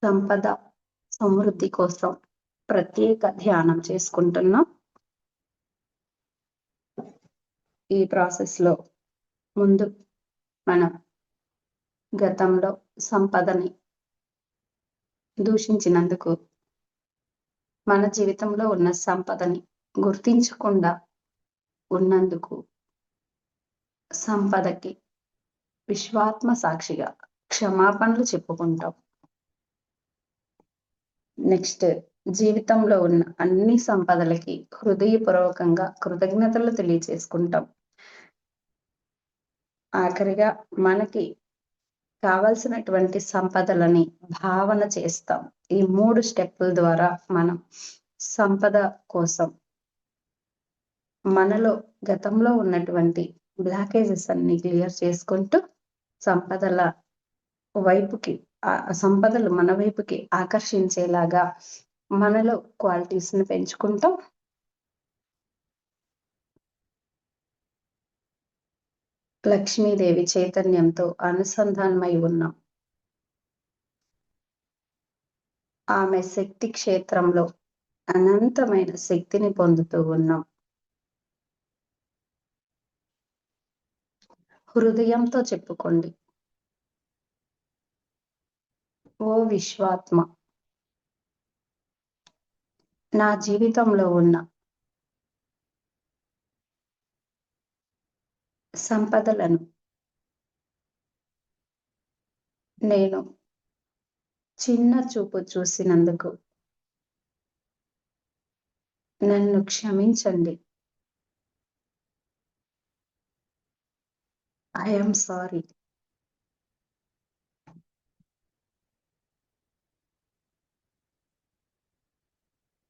సంపద సమృద్ధి కోసం ప్రత్యేక ధ్యానం చేసుకుంటున్నాం. ఈ ప్రాసెస్లో ముందు మనం గతంలో సంపదని దూషించినందుకు, మన జీవితంలో ఉన్న సంపదని గుర్తించకుండా ఉన్నందుకు, సంపదకి విశ్వాత్మ సాక్షిగా క్షమాపణలు చెప్పుకుంటాం. నెక్స్ట్, జీవితంలో ఉన్న అన్ని సంపదలకి హృదయపూర్వకంగా కృతజ్ఞతలు తెలియచేసుకుంటాం. ఆఖరిగా మనకి కావలసినటువంటి సంపదలని భావన చేస్తాం. ఈ 3 స్టెప్పుల ద్వారా మనం సంపద కోసం మనలో గతంలో ఉన్నటువంటి బ్లాకేజెస్ అన్ని క్లియర్ చేసుకుంటూ సంపదల వైపుకి సంపదలు మన వైపుకి ఆకర్షించేలాగా మనలో క్వాలిటీస్ ని పెంచుకుంటాం. లక్ష్మీదేవి చైతన్యంతో అనుసంధానమై ఉన్నాం. ఆమె శక్తి క్షేత్రంలో అనంతమైన శక్తిని పొందుతూ ఉన్నాం. హృదయంతో చెప్పుకోండి, ఓ విశ్వాత్మ, నా జీవితంలో ఉన్న సంపదలను నేను చిన్న చూపు చూసినందుకు నన్ను క్షమించండి. I am sorry.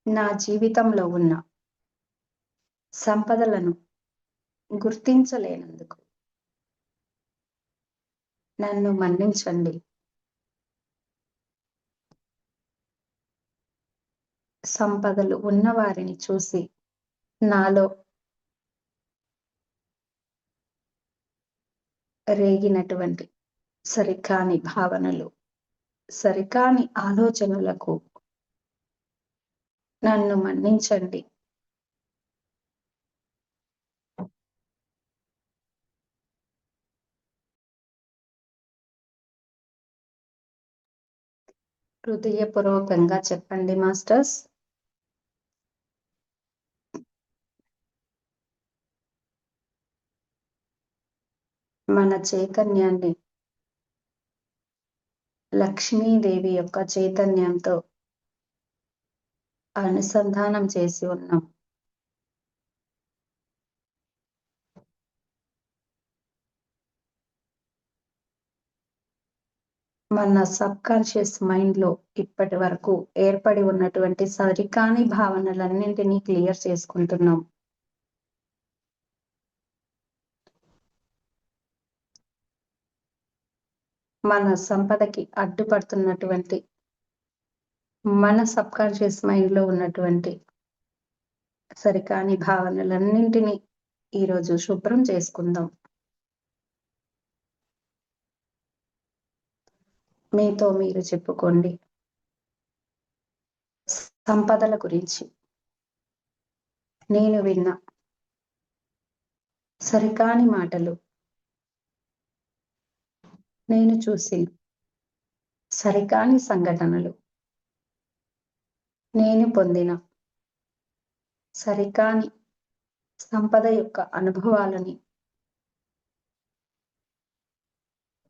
నా జీవితంలో ఉన్న సంపదలను గుర్తించలేనందుకు నన్ను మన్నించండి. సంపదలు ఉన్నవారిని చూసి నాలో రేగినటువంటి సరికాని భావనలు, సరికాని ఆలోచనలకు నన్ను మన్నించండి. హృదయపూర్వకంగా చెప్పండి మాస్టర్స్. మన చైతన్యాన్ని లక్ష్మీదేవి యొక్క చైతన్యంతో అనుసంధానం చేసి ఉన్నాం. మన సబ్ కాన్షియస్ మైండ్ లో ఇప్పటి వరకు ఏర్పడి ఉన్నటువంటి సరికాని భావనలన్నింటినీ క్లియర్ చేసుకుంటున్నాం. మన సంపదకి అడ్డుపడుతున్నటువంటి మన సబ్ కాన్షియస్ మైండ్ లో ఉన్నటువంటి సరికాని భావనలన్నింటినీ ఈరోజు శుభ్రం చేసుకుందాం. మీతో మీరు చెప్పుకోండి, సంపదల గురించి నేను విన్న సరికాని మాటలు, నేను చూసిన సరికాని సంఘటనలు, నేను పొందిన సరికాని సంపద యొక్క అనుభవాలని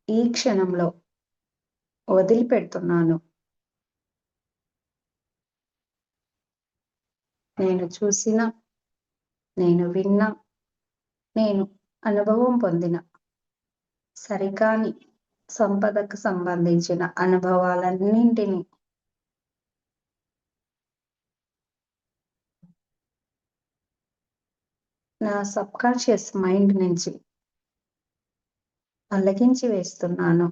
ఈ క్షణంలో వదిలిపెడుతున్నాను. నేను చూసిన, నేను విన్న, నేను అనుభవం పొందిన సరికాని సంపదకు సంబంధించిన అనుభవాలన్నింటినీ నా సబ్ కాన్షియస్ మైండ్ నుంచి తొలగించి వేస్తున్నాను.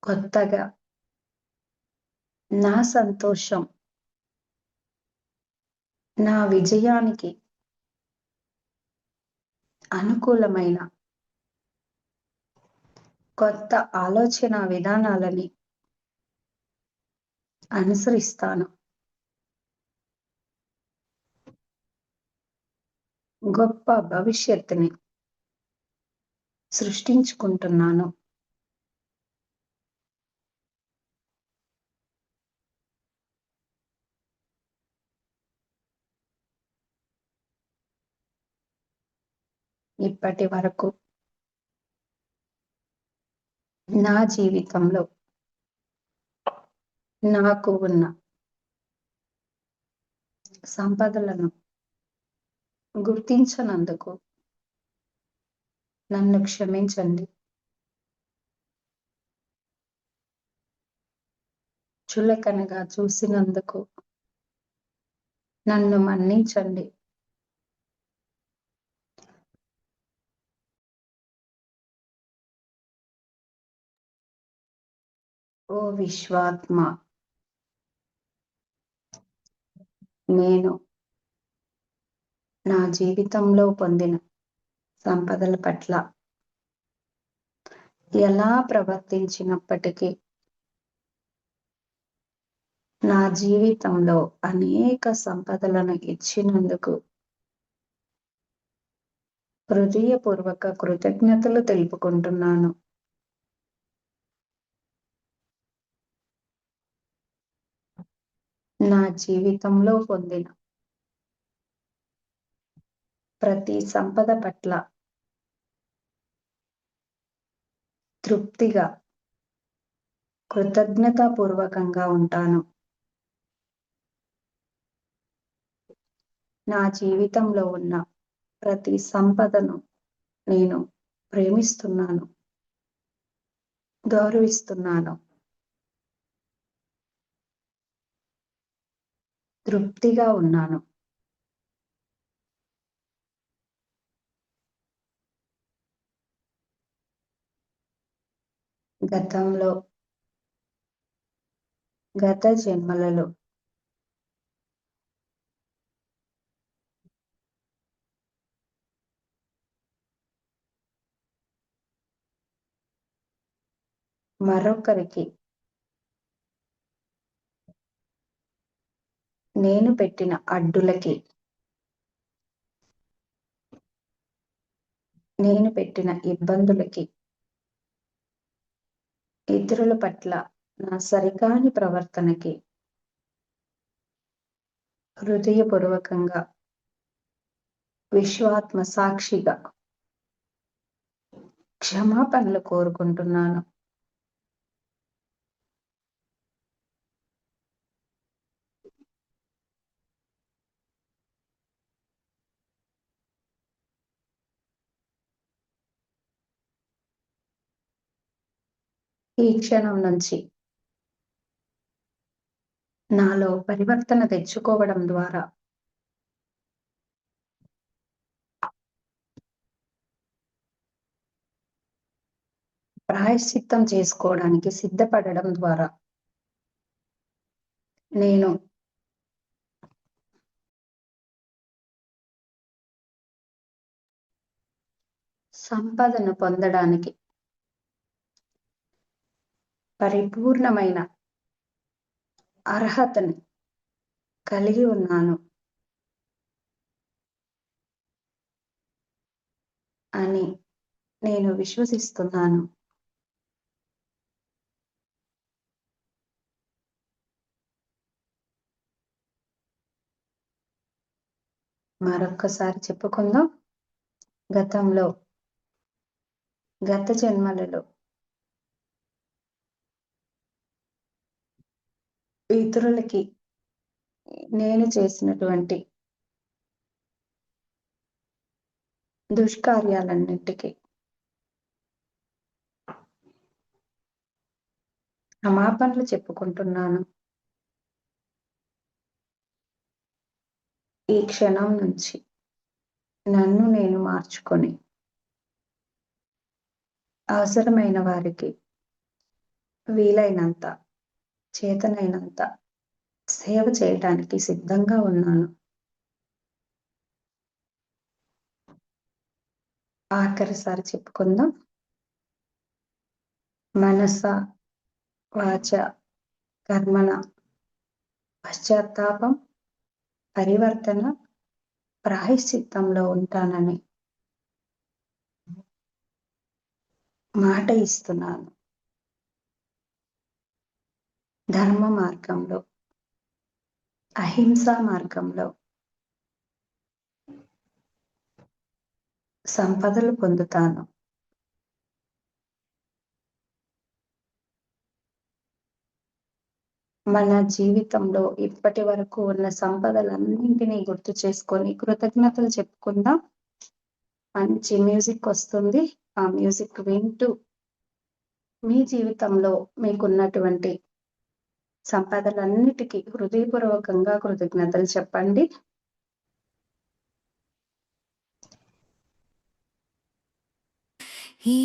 కొత్తగా నా సంతోషం, నా విజయానికి అనుకూలమైన కొత్త ఆలోచన విధానాలని అనుసరిస్తాను. గొప్ప భవిష్యత్తుని సృష్టించుకుంటున్నాను. ఇప్పటి వరకు నా జీవితంలో నాకు ఉన్న సంపదలను గుర్తించనందుకు నన్ను క్షమించండి. చులకనగా చూసినందుకు నన్ను మన్నించండి. ఓ విశ్వాత్మ, నేను నా జీవితంలో పొందిన సంపదల పట్ల ఎలా ప్రవర్తించినప్పటికీ నా జీవితంలో అనేక సంపదలను ఇచ్చినందుకు హృదయపూర్వక కృతజ్ఞతలు తెలుపుకుంటున్నాను. నా జీవితంలో పొందిన ప్రతి సంపద పట్ల తృప్తిగా, కృతజ్ఞతాపూర్వకంగా ఉంటాను. నా జీవితంలో ఉన్న ప్రతి సంపదను నేను ప్రేమిస్తున్నాను, గౌరవిస్తున్నాను. తృప్తిగా ఉన్నాను. గతంలో, గత జన్మలలో మరొకరికి నేను పెట్టిన అడ్డులకి, నేను పెట్టిన ఇబ్బందులకి, ఇతరుల పట్ల నా సరికాని ప్రవర్తనకి హృదయపూర్వకంగా, విశ్వాత్మ సాక్షిగా క్షమాపణలు కోరుకుంటున్నాను. ఈ క్షణం నుంచి నాలో పరివర్తన తెచ్చుకోవడం ద్వారా ప్రాయశ్చిత్తం చేసుకోవడానికి సిద్ధపడడం ద్వారా నేను సంపదను పొందడానికి పరిపూర్ణమైన అర్హతని కలిగి ఉన్నాను అని నేను విశ్వసిస్తున్నాను. మరొక్కసారి చెప్పుకుందాం. గతంలో, గత జన్మలలో ఇతరులకి నేను చేసినటువంటి దుష్కార్యాలన్నిటికీ క్షమాపణలు చెప్పుకుంటున్నాను. ఈ క్షణం నుంచి నన్ను నేను మార్చుకొని అవసరమైన వారికి వీలైనంత, చేతనైనంత సేవ చేయటానికి సిద్ధంగా ఉన్నాను. ఆఖరిసారి చెప్పుకుందాం. మనస వాచ కర్మణ పశ్చాత్తాపం పరివర్తన ప్రాయశ్చిత్తంలో ఉంటానని మాట ఇస్తున్నాను. ధర్మ మార్గంలో అహింసా మార్గంలో సంపదలు పొందుతాను. మన జీవితంలో ఇప్పటి వరకు ఉన్న సంపదలన్నింటినీ గుర్తు చేసుకొని కృతజ్ఞతలు చెప్పుకుందాం. మంచి మ్యూజిక్ వస్తుంది. ఆ మ్యూజిక్ వింటూ మీ జీవితంలో మీకున్నటువంటి సంపదలన్నిటికీ హృదయపూర్వకంగా కృతజ్ఞతలు చెప్పండి. ఈ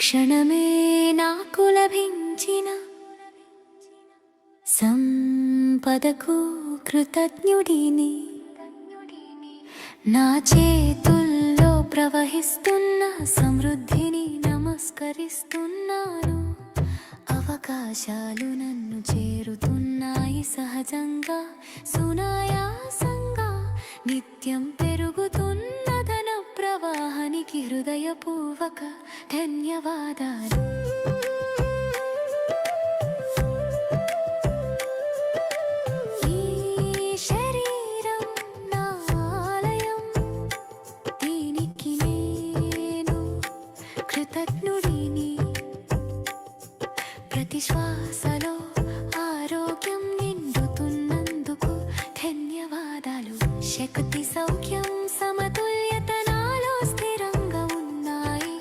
క్షణమే నాకు లభించిన సంపదకు కృతజ్ఞుడిని. నా చేతుల్లో ప్రవహిస్తున్న సమృద్ధిని నమస్కరిస్తున్నాను. అవకాశాలు నన్ను చేరుతున్నాయి సహజంగా, సునాయాసంగా. నిత్యం పెరుగుతున్న ధన ప్రవాహానికి హృదయపూర్వక ధన్యవాదాలు. ప్రతి శ్వాసలో ఆరోగ్యం నిండుతున్నందుకు ధన్యవాదాలు. శక్తి సౌఖ్యం సమతుల్యత నాలో స్థిరంగా ఉన్నాయి.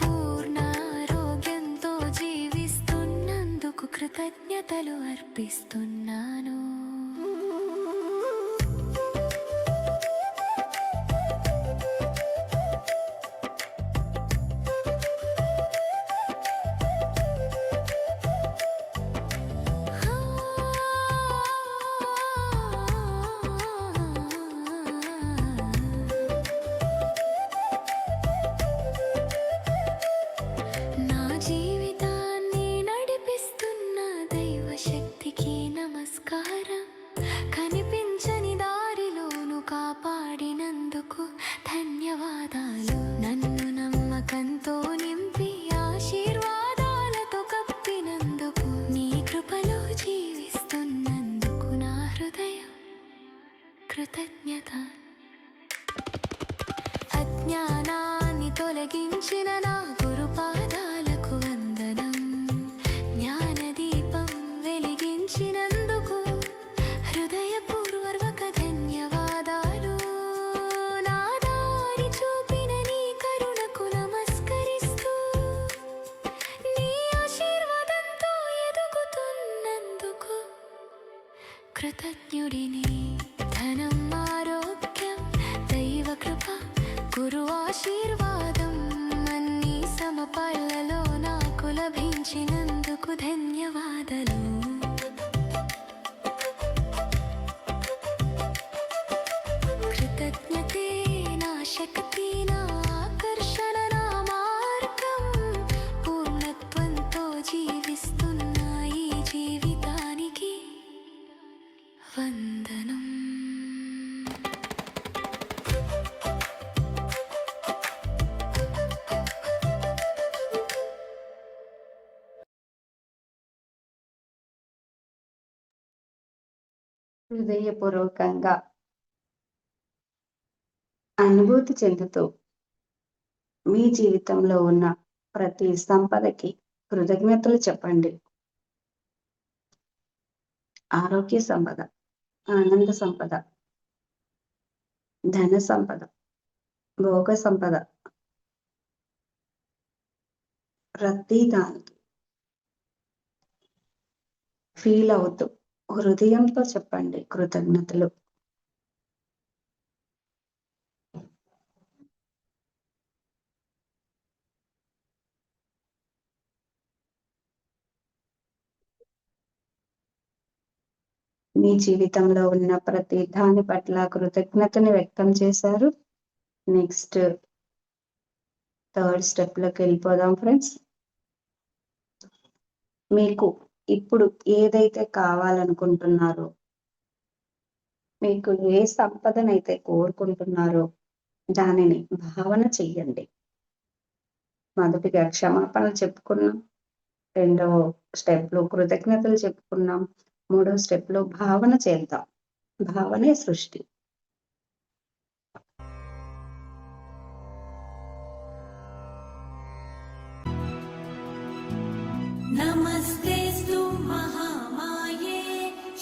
పూర్ణ ఆరోగ్యంతో జీవిస్తున్నందుకు కృతజ్ఞతలు అర్పిస్తున్నాను. కనిపించని దారిలోను కాపాడినందుకు ధన్యవాదాలు. నన్ను నమ్మకంతో నింపి ఆశీర్వాదాలతో కప్పినందుకు, నీ కృపలో జీవిస్తున్నందుకు నా హృదయం కృతజ్ఞత. అజ్ఞానాన్ని తొలగించిన నా గురుపాదాలకు వందనం. జ్ఞానదీపం వెలిగించినందుకు హృదయపూర్వక ధన్యవాదాలు. నా దారి చూపిన నీ కరుణకు నమస్కరిస్తూ, నీ ఆశీర్వాదంతో ఎదుగుతున్నందుకు కృతజ్ఞుడిని. ధనం, ఆరోగ్యం, దైవ కృప, గురు ఆశీర్వాదం అన్నీ సమపాళ్లలో నాకు లభించినందుకు ధన్యవాదాలు. కృతజ్ఞతే నా శక్తి, నా ఆకర్షణ, నా మార్గం. పూర్ణత్వంతో జీవిస్తున్న ఈ జీవితానికి వందనం. హృదయపూర్వకంగా అనుభూతి చెందుతూ మీ జీవితంలో ఉన్న ప్రతి సంపదకి కృతజ్ఞతలు చెప్పండి. ఆరోగ్య సంపద, ఆనంద సంపద, ధన సంపద, భోగ సంపద, ప్రతి దానికి ఫీల్ అవుతూ హృదయంతో చెప్పండి కృతజ్ఞతలు. మీ జీవితంలో ఉన్న ప్రతి దాని పట్ల కృతజ్ఞతని వ్యక్తం చేశారు. నెక్స్ట్ థర్డ్ స్టెప్ లోకి వెళ్ళిపోదాం ఫ్రెండ్స్. మీకు ఇప్పుడు ఏదైతే కావాలనుకుంటున్నారో, మీకు ఏ సంపదనైతే కోరుకుంటున్నారో దానిని భావన చెయ్యండి. మొదటిగా క్షమాపణలు చెప్పుకున్నాం. రెండవ స్టెప్‌లో కృతజ్ఞతలు చెప్పుకున్నాం. మూడో స్టెప్‌లో భావన చేద్దాం. భావనే సృష్టి. नमस्तेऽस्तु महामाये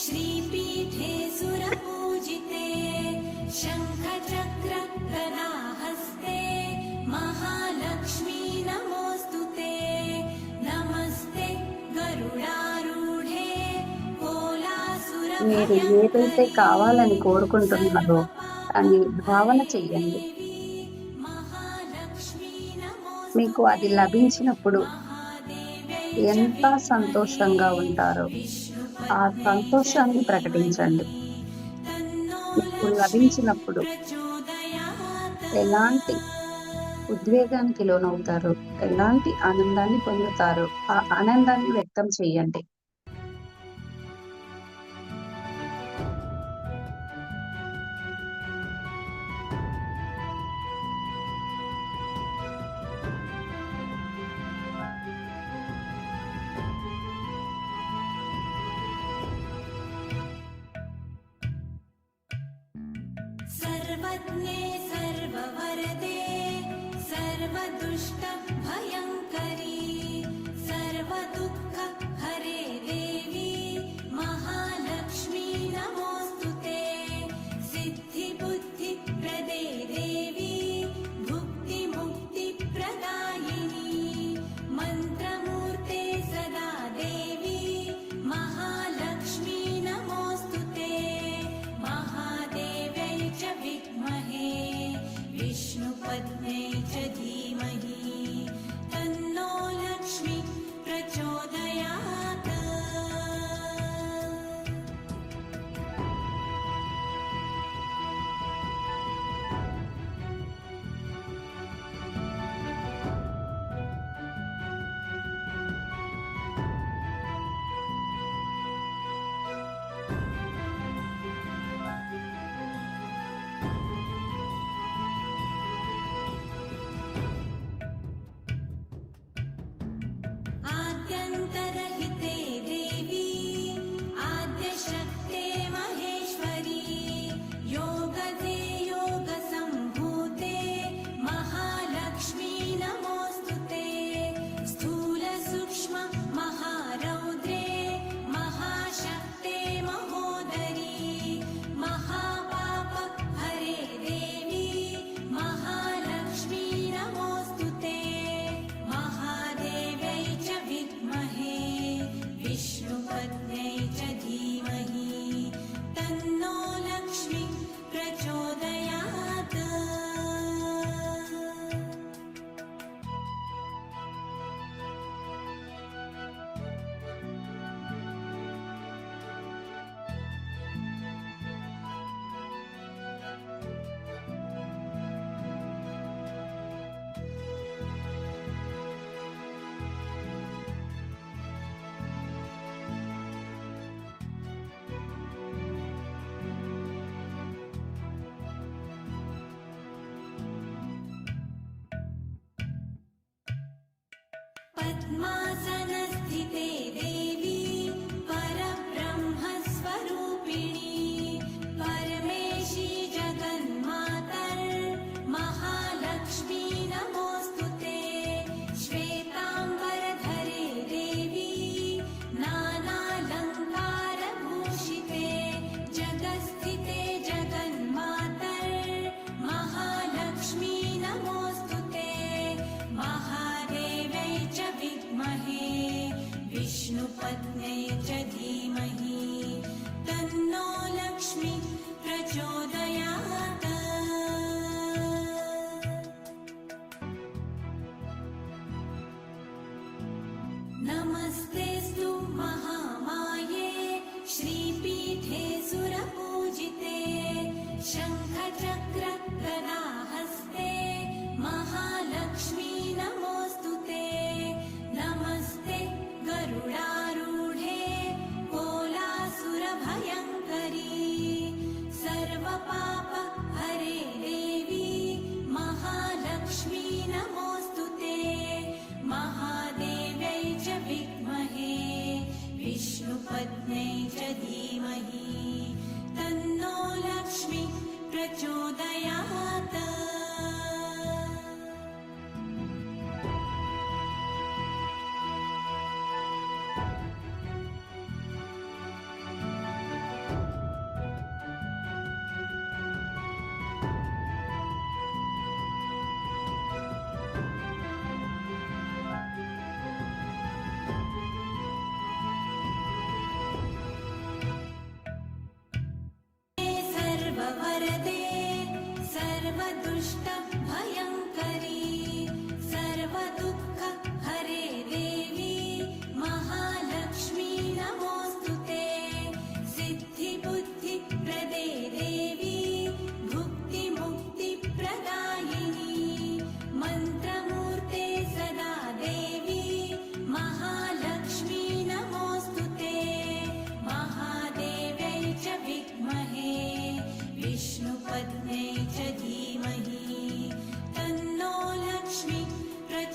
श्रीपीठे सुरपूजिते शङ्खचक्रगदाहस्ते महालक्ष्मी नमोऽस्तु ते नमस्ते गरुडारूढे మీరు ఏదైతే కావాలని కోరుకుంటున్నారో దాన్ని భావన చెయ్యండి. మీకు అది లభించినప్పుడు ఎంత సంతోషంగా ఉంటారో ఆ సంతోషాన్ని ప్రకటించండి. మీకు లభించినప్పుడు ఎలాంటి ఉద్వేగానికి లోనవుతారో, ఎలాంటి ఆనందాన్ని పొందుతారో ఆ ఆనందాన్ని వ్యక్తం చేయండి. सर्वज्ञे सर्ववरदे सर्वदुष्टभयङ्करी सर्वदुःखहरे देवी महालक्ष्मी नमोऽस्तु ते सिद्धिबुद्धिप्रदे देवी भुक्तिमुक्तिप्रदायिनी मन्त्रमूर्ते सदा देवी महालक्ष्मी नमोऽस्तु ते महादेव्यै च विद्महे विष्णुपत्न्यै च धीमहि तन्नो लक्ष्मी प्रचोदयात् आद्यन्तरहिते देवी आद्यशक्ते महेश्वरी योगदे योगसम्भूते महालक्ष्मी नमोऽस्तु ते स्थूलसूक्ष्म महारौद्रे महाशक्ते महोदरी महापापहरे देवी महालक्ष्मी नमोऽस्तु ते महादेव्यै च विद्महे विष्णुपत्न्यै च धीमहि तन्नो लक्ष्मी प्रचोदयात् पद्मासनस्थिते देवी परब्रह्मस्वरूपिणी परमेशी जगन्मातर् महालक्ष्मी नमोऽस्तु ते श्वेताम्बरधरे देवी नानालङ्कारभूषिते जगत्स्थिते जगन्मातर् महालक्ष्मी नमोऽस्तु ते महादेव्यै च विद्महे विष्णुपत्न्यै च धीमहि तन्नो लक्ष्मी प्रचोदयात् नमस्तेऽस्तु महामाये श्रीपीठे सुरपूजिते शङ्खचक्रगदाहस्ते महालक्ष्मी नमोऽस्तु ते नमस्ते गरुडा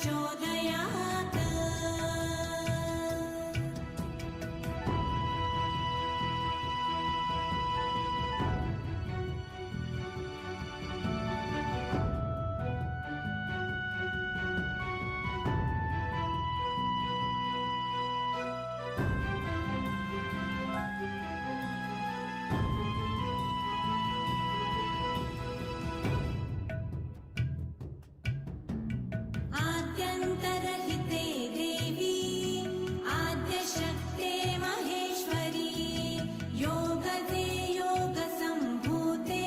प्रचोदयात् आद्यन्तरहिते देवी आद्यशक्ते महेश्वरी योगदे योगसम्भूते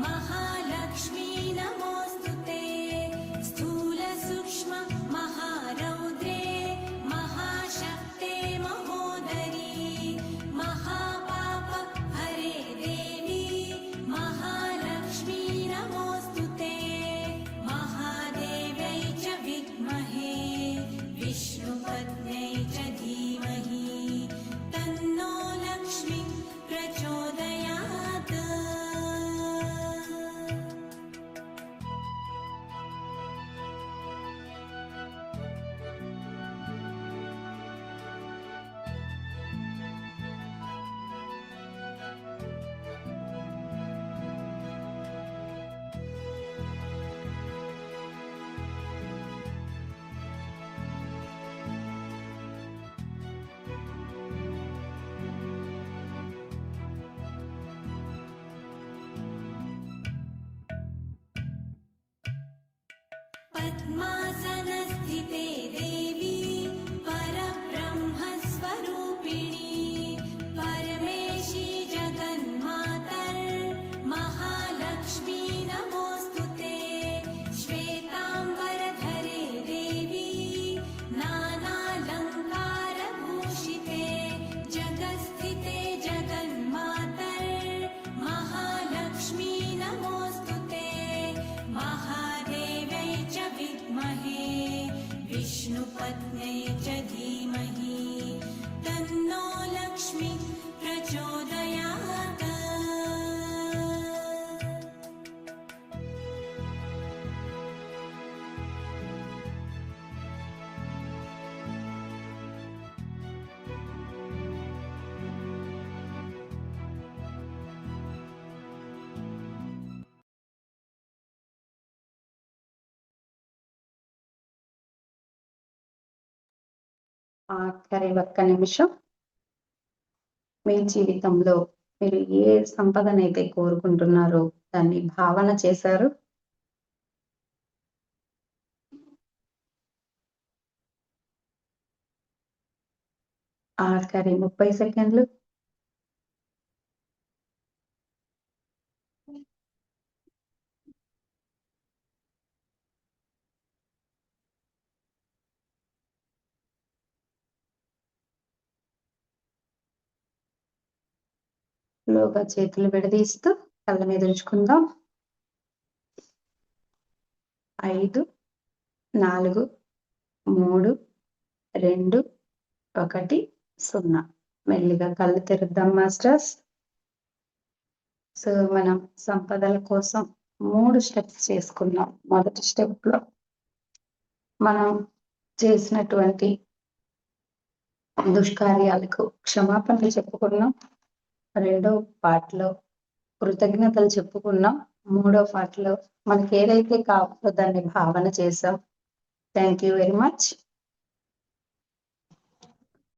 महालक्ष्मी नमोऽस्तु ते स्थूलसूक्ष्म महारौद्रे महाशक्ते महोदरी महापाप हरे देवी महालक्ष्मी नमोऽस्तु ते महादेव्यै च विद्महे विष्णुपत्न्यै च धीमहि तन्नो लक्ष्मी प्रचोदयात् पद्मासनस्थिते देवी परब्रह्मस्वरूपिणी परमेशी जगन्मातर्महालक्ष्मी नमोऽस्तु ते श्वेताम्बरधरे देवी नानालङ्कारभूषिते जगत्स्थिते जगन्मातर्महालक्ष्मी नमोऽस्तु ते महादेव्यै च विद्महे विष्णुपत्न्यै च धीमहि तन्नो लक्ष्मी प्रचोदयात् ఆఖరి ఒక్క నిమిషం మీ జీవితంలో మీరు ఏ సంపదనైతే కోరుకుంటున్నారో దాన్ని భావన చేశారు. ఆఖరి 30 సెకండ్లు. లోగా చేతులు విడదీస్తూ కళ్ళ మీద ఉంచుకుందాం. 5, 4, 3, 2, 1, 0. మెల్లిగా కళ్ళు తెరుద్దాం మాస్టర్స్. సో మనం సంపదల కోసం 3 స్టెప్స్ చేసుకున్నాం. మొదటి స్టెప్ లో మనం చేసినటువంటి దుష్కార్యాలకు క్షమాపణలు చెప్పుకున్నాం. రెండో పార్ట్ లో కృతజ్ఞతలు చెప్పుకున్నాం. మూడో పార్ట్ లో మనకి ఏదైతే కావాలో దాన్ని భావన చేసాం. Thank you very much.